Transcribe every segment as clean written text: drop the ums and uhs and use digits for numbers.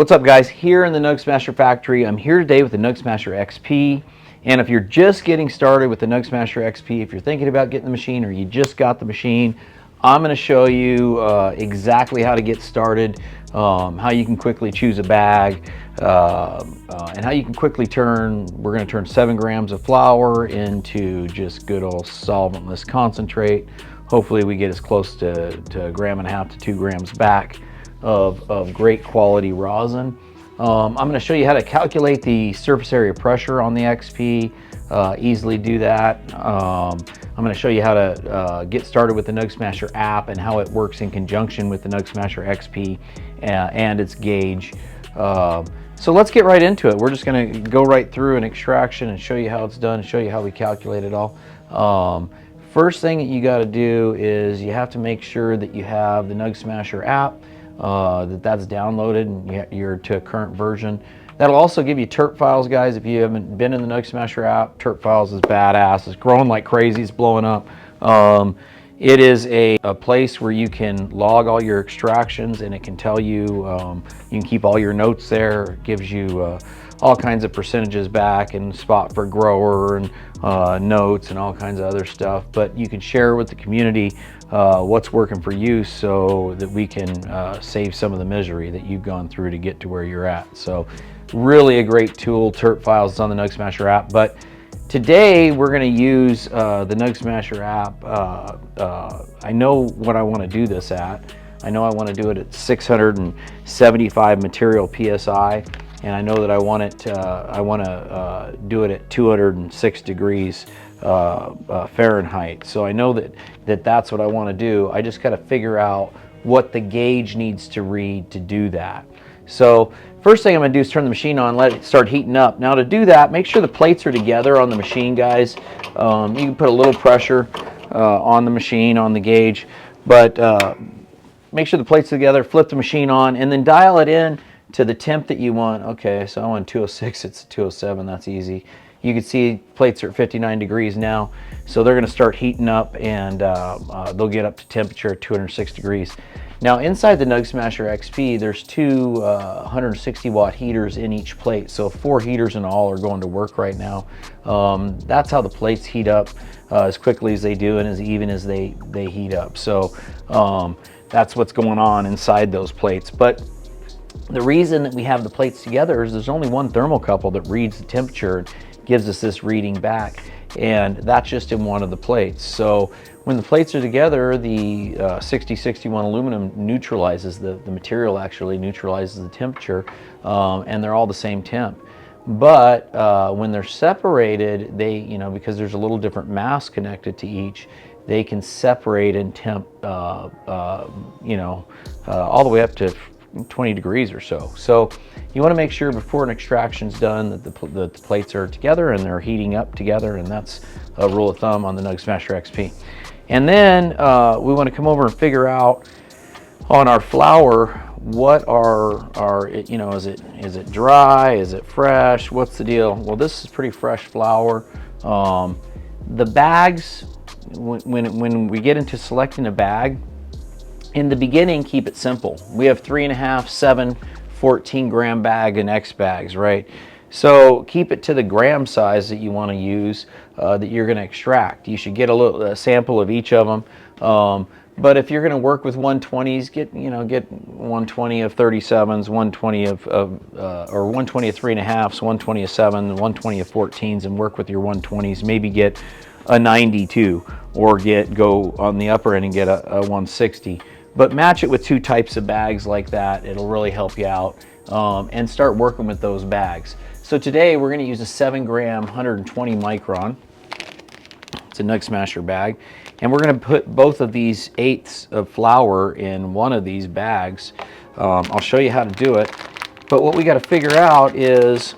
What's up, guys? Here in the NugSmasher factory, I'm here today with the NugSmasher XP. And if you're just getting started with the NugSmasher XP, if you're thinking about getting the machine or you just got the machine, I'm going to show you exactly how to get started, how you can quickly choose a bag, and how you can quickly we're going to turn 7 grams of flour into just good old solventless concentrate. Hopefully we get as close to 1.5 grams to 2 grams back of great quality rosin. I'm going to show you how to calculate the surface area pressure on the XP, easily do that. I'm going to show you how to get started with the NugSmasher app and how it works in conjunction with the NugSmasher XP and its gauge. So let's get right into it. We're just going to go right through an extraction and show you how it's done and show you how we calculate it all. First thing that you got to do is you have to make sure that you have the NugSmasher app, that's downloaded and you're to a current version. That'll also give you terp files, guys. If you haven't been in the NugSmasher app, terp files is badass. It's growing like crazy. It's blowing up. It is a place where you can log all your extractions, and it can tell you, you can keep all your notes there. It gives you all kinds of percentages back and spot for grower and notes and all kinds of other stuff. But you can share with the community what's working for you so that we can save some of the misery that you've gone through to get to where you're at. So really a great tool. Terp files is on the NugSmasher app, but today we're going to use the NugSmasher app. I know what I want to do this at. I know I want to do it at 675 material PSI, and I know that I want to do it at 206 degrees Fahrenheit. So I know that's what I want to do. I just got to figure out what the gauge needs to read to do that. So first thing I'm going to do is turn the machine on, let it start heating up. Now to do that, make sure the plates are together on the machine, guys. You can put a little pressure on the machine, on the gauge, but make sure the plates are together, flip the machine on, and then dial it in to the temp that you want. Okay, so I want 206, it's 207, that's easy. You can see plates are at 59 degrees now, so they're going to start heating up, and they'll get up to temperature at 206 degrees. Now inside the NugSmasher XP, there's two 160 watt heaters in each plate, so 4 heaters in all are going to work right now. That's how the plates heat up as quickly as they do and as even as they heat up. So that's what's going on inside those plates. But the reason that we have the plates together is there's only one thermocouple that reads the temperature and gives us this reading back, and that's just in one of the plates. So when the plates are together, the 6061 aluminum neutralizes the material, actually neutralizes the temperature, and they're all the same temp. But when they're separated, they, because there's a little different mass connected to each, they can separate in temp, all the way up to 20 degrees or so. So you want to make sure before an extraction's done that the plates are together and they're heating up together, and that's a rule of thumb on the NugSmasher XP. And then we want to come over and figure out on our flour what is it dry, is it fresh, what's the deal? Well, this is pretty fresh flour. The bags, when we get into selecting a bag, in the beginning, keep it simple. We have 3.5, 7, 14 gram bag and X bags, right? So keep it to the gram size that you want to use, that you're going to extract. You should get a sample of each of them. But if you're going to work with 120s, get 120 of 37s, 120 or 120 of 3.5s, 120 of 7, 120 of 14s, and work with your 120s. Maybe get a 92, or go on the upper end and get a 160. But match it with 2 types of bags like that. It'll really help you out, and start working with those bags. So today we're going to use a 7 gram 120 micron. It's a NugSmasher bag, and we're going to put both of these 1/8 of flour in one of these bags. I'll show you how to do it, but what we got to figure out is,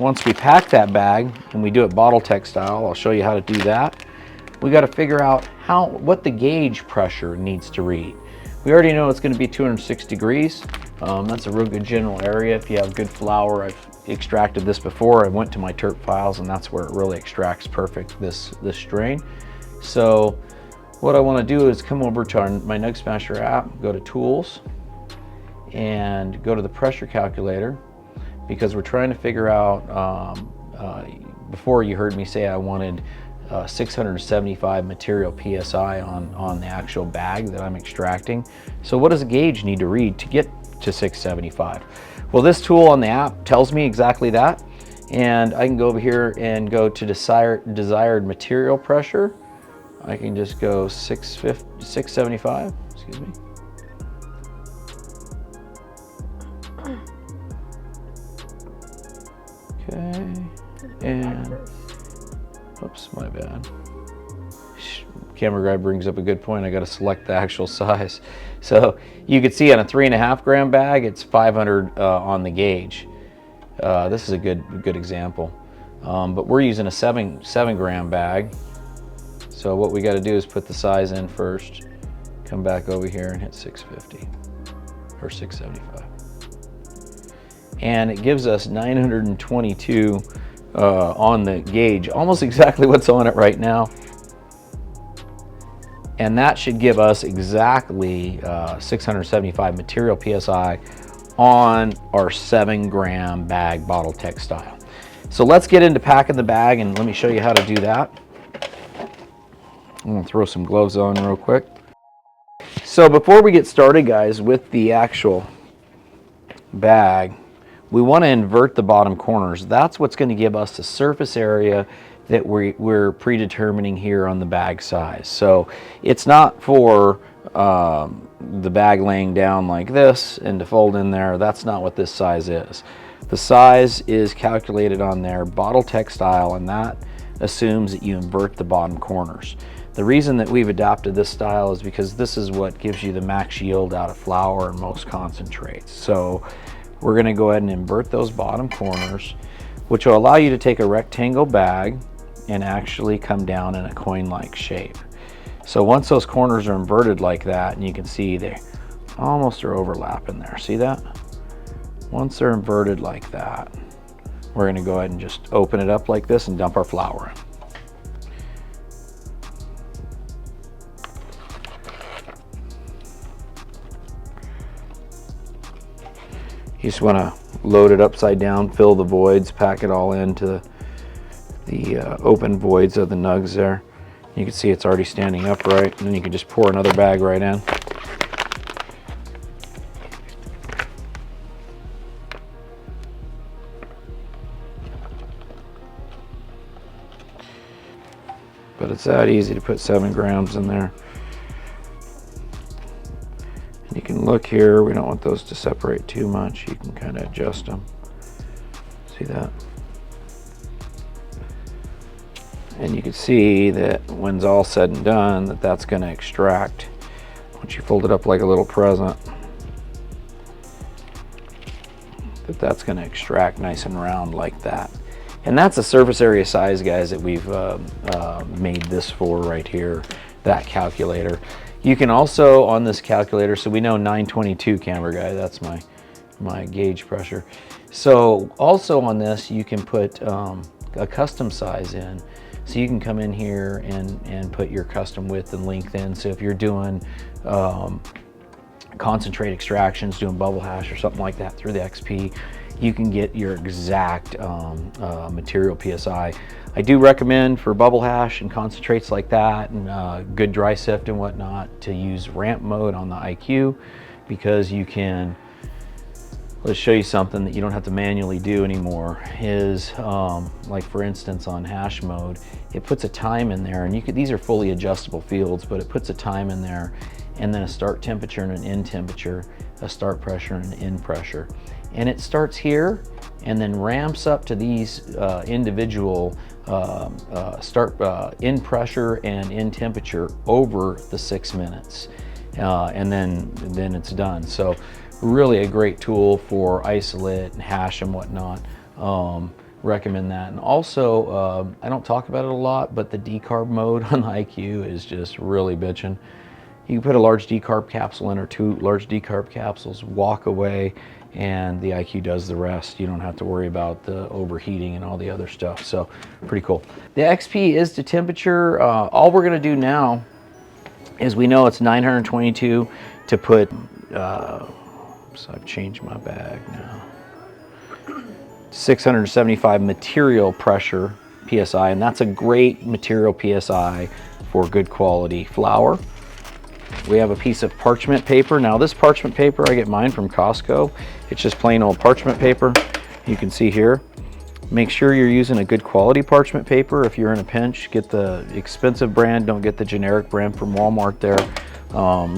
once we pack that bag, and we do it bottle tech style, I'll show you how to do that. We got to figure out what the gauge pressure needs to read. We already know it's going to be 206 degrees. That's a real good general area. If you have good flour, I've extracted this before. I went to my terp files, and that's where it really extracts perfect, this strain. So what I want to do is come over to my NugSmasher app, go to Tools, and go to the pressure calculator, because we're trying to figure out, before you heard me say I wanted 675 material PSI on the actual bag that I'm extracting. So what does a gauge need to read to get to 675? Well, this tool on the app tells me exactly that, and I can go over here and go to desired material pressure. I can just go 675, excuse me. Okay, and oops, my bad. Camera guy brings up a good point. I got to select the actual size. So you can see on a 3.5 gram bag, it's 500 on the gauge. This is a good example. But we're using a 7 gram bag. So what we got to do is put the size in first, come back over here and hit 650 or 675. And it gives us 922 on the gauge, almost exactly what's on it right now. And that should give us exactly 675 material PSI on our 7 gram bag, bottle tech style. So let's get into packing the bag, and let me show you how to do that. I'm gonna throw some gloves on real quick. So before we get started, guys, with the actual bag, we want to invert the bottom corners. That's what's going to give us the surface area that we're predetermining here on the bag size. So it's not for the bag laying down like this and to fold in there. That's not what this size is. The size is calculated on their bottle textile, and that assumes that you invert the bottom corners. The reason that we've adopted this style is because this is what gives you the max yield out of flour and most concentrates. So we're going to go ahead and invert those bottom corners, which will allow you to take a rectangle bag and actually come down in a coin-like shape. So once those corners are inverted like that, and you can see they almost are overlapping there, see that? Once they're inverted like that, we're going to go ahead and just open it up like this and dump our flour in. You just want to load it upside down, fill the voids, pack it all into the open voids of the nugs there. You can see it's already standing upright, and then you can just pour another bag right in. But it's that easy to put 7 grams in there. You can look here, we don't want those to separate too much. You can kind of adjust them. See that? And you can see that when it's all said and done, that's going to extract. Once you fold it up like a little present, that's going to extract nice and round like that. And that's the surface area size, guys, that we've made this for right here, that calculator. You can also, on this calculator, so we know 922 camera guy, that's my gauge pressure. So also on this, you can put a custom size in. So you can come in here and put your custom width and length in. So if you're doing concentrate extractions, doing bubble hash or something like that through the XP, you can get your exact material PSI. I do recommend for bubble hash and concentrates like that and good dry sift and whatnot to use ramp mode on the IQ, because you can, let's show you something that you don't have to manually do anymore, is like for instance on hash mode, it puts a time in there, and you could, these are fully adjustable fields, but it puts a time in there and then a start temperature and an end temperature, a start pressure and an end pressure. And it starts here and then ramps up to these individual end pressure and end temperature over the 6 minutes. And then it's done. So really a great tool for isolate and hash and whatnot. Recommend that. And also, I don't talk about it a lot, but the decarb mode on the IQ is just really bitchin'. You can put a large decarb capsule in or 2 large decarb capsules, walk away, and the IQ does the rest. You don't have to worry about the overheating and all the other stuff. So pretty cool. The XP is to temperature. All we're gonna do now is, we know it's 922 to put So I've changed my bag now. 675 material pressure PSI, and that's a great material PSI for good quality flour. We have a piece of parchment paper. Now this parchment paper, I get mine from Costco. It's just plain old parchment paper. You can see here. Make sure you're using a good quality parchment paper. If you're in a pinch, get the expensive brand, don't get the generic brand from Walmart there.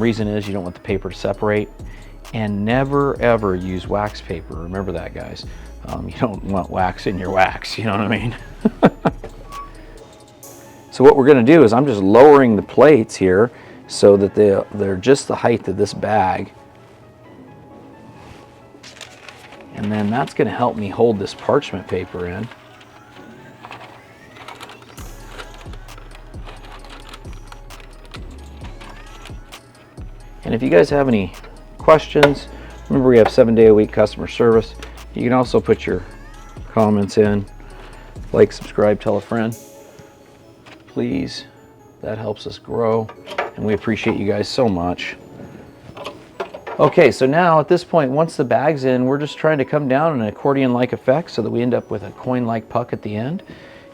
Reason is you don't want the paper to separate. And never ever use wax paper. Remember that, guys. You don't want wax in your wax, you know what I mean? So what we're gonna do is I'm just lowering the plates here so that they're just the height of this bag. And then that's gonna help me hold this parchment paper in. And if you guys have any questions, remember we have 7-day-a-week customer service. You can also put your comments in, like, subscribe, tell a friend. Please, that helps us grow, and we appreciate you guys so much. Okay, so now at this point, once the bag's in, we're just trying to come down in an accordion-like effect so that we end up with a coin-like puck at the end.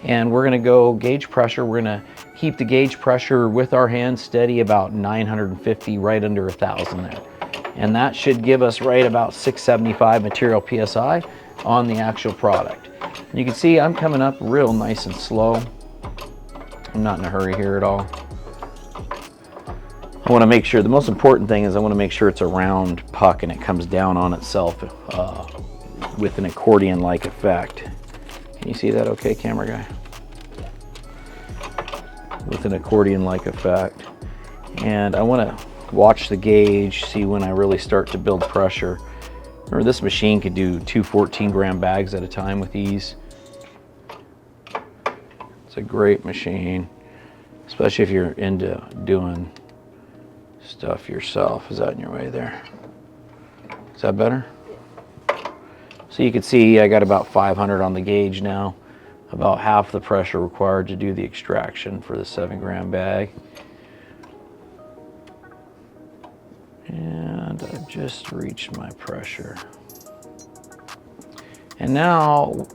And we're gonna go gauge pressure. We're gonna keep the gauge pressure with our hands steady about 950, right under 1,000 there. And that should give us right about 675 material PSI on the actual product. And you can see I'm coming up real nice and slow. I'm not in a hurry here at all. I want to make sure, the most important thing is I want to make sure it's a round puck and it comes down on itself with an accordion-like effect. Can you see that okay, camera guy? With an accordion-like effect. And I want to watch the gauge, see when I really start to build pressure. Remember, this machine could do 2 14-gram bags at a time with ease. It's a great machine, especially if you're into doing stuff yourself. Is that in your way there? Is that better? So you can see I got about 500 on the gauge now, about half the pressure required to do the extraction for the 7-gram bag. And I've just reached my pressure. And now,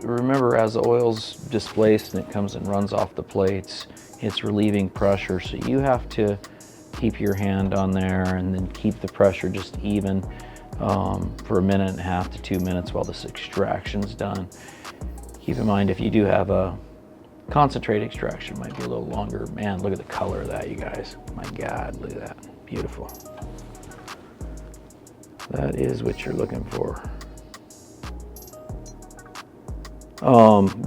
remember, as the oil's displaced and it comes and runs off the plates, it's relieving pressure. So you have to keep your hand on there and then keep the pressure just even for 1.5 to 2 minutes while this extraction's done. Keep in mind, if you do have a concentrate extraction, it might be a little longer. Man, look at the color of that, you guys. My God, look at that. Beautiful. That is what you're looking for.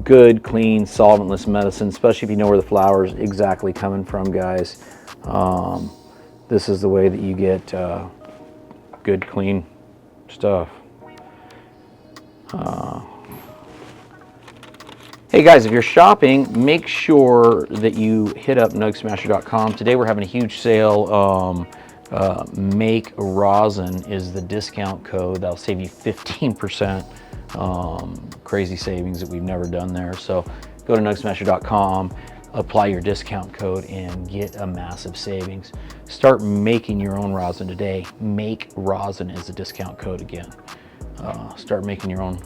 Good, clean, solventless medicine, especially if you know where the flour is exactly coming from, guys. This is the way that you get good, clean stuff. Hey guys, if you're shopping, make sure that you hit up NugSmasher.com. Today we're having a huge sale. Make Rosin is the discount code. That'll save you 15%. Crazy savings that we've never done there. So go to NugSmasher.com, apply your discount code, and get a massive savings. Start making your own rosin today. Make Rosin is the discount code again. Start making your own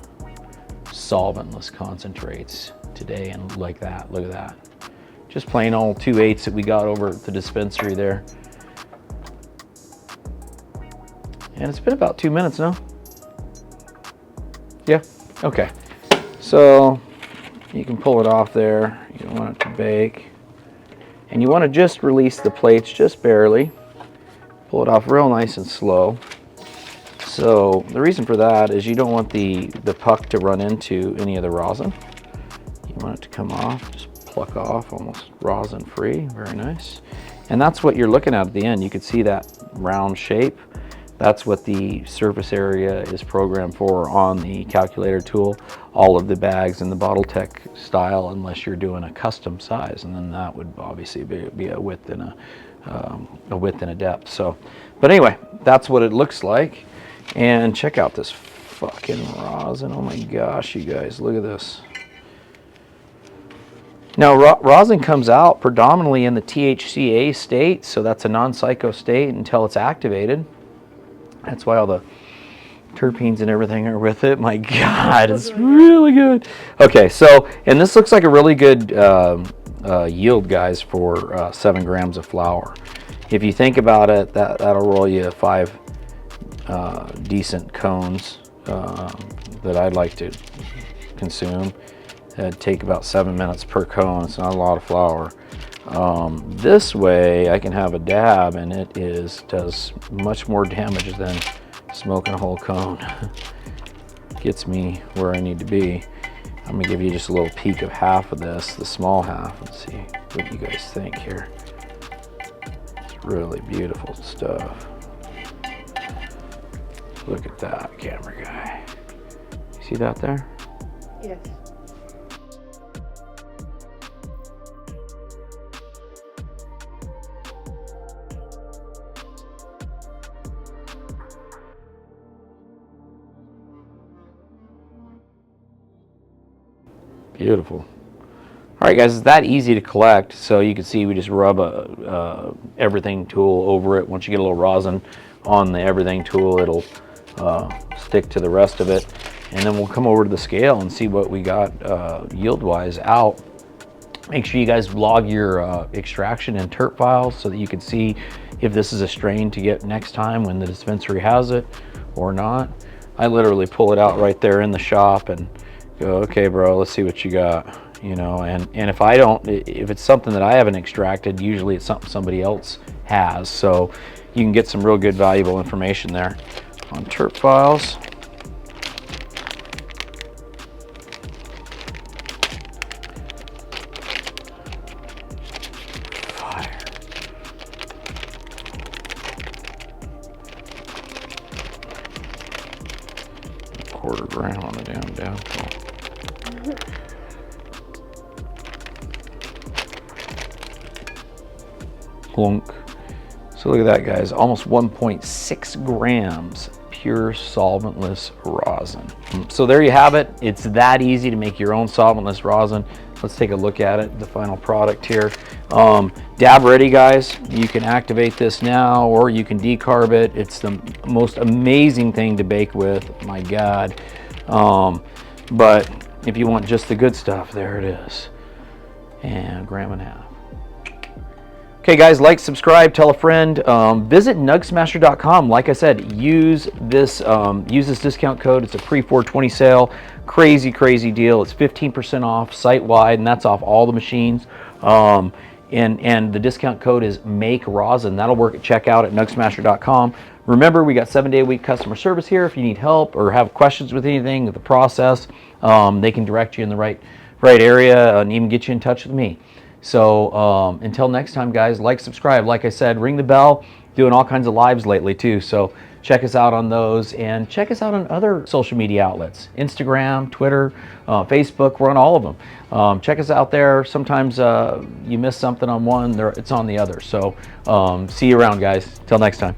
solventless concentrates today, and like that, look at that. Just plain old 2/8 that we got over at the dispensary there. And it's been about 2 minutes now. Yeah, okay. So you can pull it off there. You don't want it to bake. And you want to just release the plates just barely. Pull it off real nice and slow. So the reason for that is you don't want the puck to run into any of the rosin. You want it to come off, just pluck off, almost rosin free, very nice. And that's what you're looking at the end. You can see that round shape. That's what the surface area is programmed for on the calculator tool. All of the bags in the Bottle Tech style, unless you're doing a custom size, and then that would obviously be a width and a depth. So, but anyway, that's what it looks like. And check out this fucking rosin. Oh my gosh, you guys, look at this. Now, rosin comes out predominantly in the THCA state, so that's a non-psycho state until it's activated. That's why all the terpenes and everything are with it. My God, it's really good. Okay, so, and this looks like a really good yield, guys, for 7 grams of flour. If you think about it, that'll roll you 5 decent cones that I'd like to consume. It'd take about 7 minutes per cone. It's not a lot of flour. This way I can have a dab, and it does much more damage than smoking a whole cone. Gets me where I need to be. I'm gonna give you just a little peek of half of this, the small half. Let's see what you guys think here. It's really beautiful stuff. Look at that, camera guy. You see that there? Yes. Beautiful. All right, guys, it's that easy to collect. So you can see we just rub a everything tool over it. Once you get a little rosin on the everything tool, it'll stick to the rest of it. And then we'll come over to the scale and see what we got yield-wise out. Make sure you guys log your extraction and terp files so that you can see if this is a strain to get next time when the dispensary has it or not. I literally pull it out right there in the shop and go, okay, bro, let's see what you got, you know. And if I don't, if it's something that I haven't extracted, usually it's something somebody else has. So you can get some real good, valuable information there on terp files. Fire. Quarter gram on the downfall. Clunk. So look at that, guys, almost 1.6 grams pure solventless rosin. So there you have it. It's that easy to make your own solventless rosin. Let's take a look at it, the final product here. Dab ready, guys. You can activate this now or you can decarb it. It's the most amazing thing to bake with, my God. But if you want just the good stuff, there it is. And 1.5 grams. Okay, guys, like, subscribe, tell a friend. Visit NugSmasher.com. Like I said, use this discount code. It's a pre-420 sale. Crazy, crazy deal. It's 15% off site-wide, and that's off all the machines. And the discount code is MAKEROSIN. That'll work at checkout at NugSmasher.com. Remember, we got 7-day-a-week customer service here. If you need help or have questions with anything with the process, they can direct you in the right area and even get you in touch with me. So until next time, guys, like, subscribe. Like I said, ring the bell. Doing all kinds of lives lately too. So check us out on those, and check us out on other social media outlets: Instagram, Twitter, Facebook. We're on all of them. Check us out there. Sometimes you miss something on one, it's on the other. So see you around, guys. Till next time.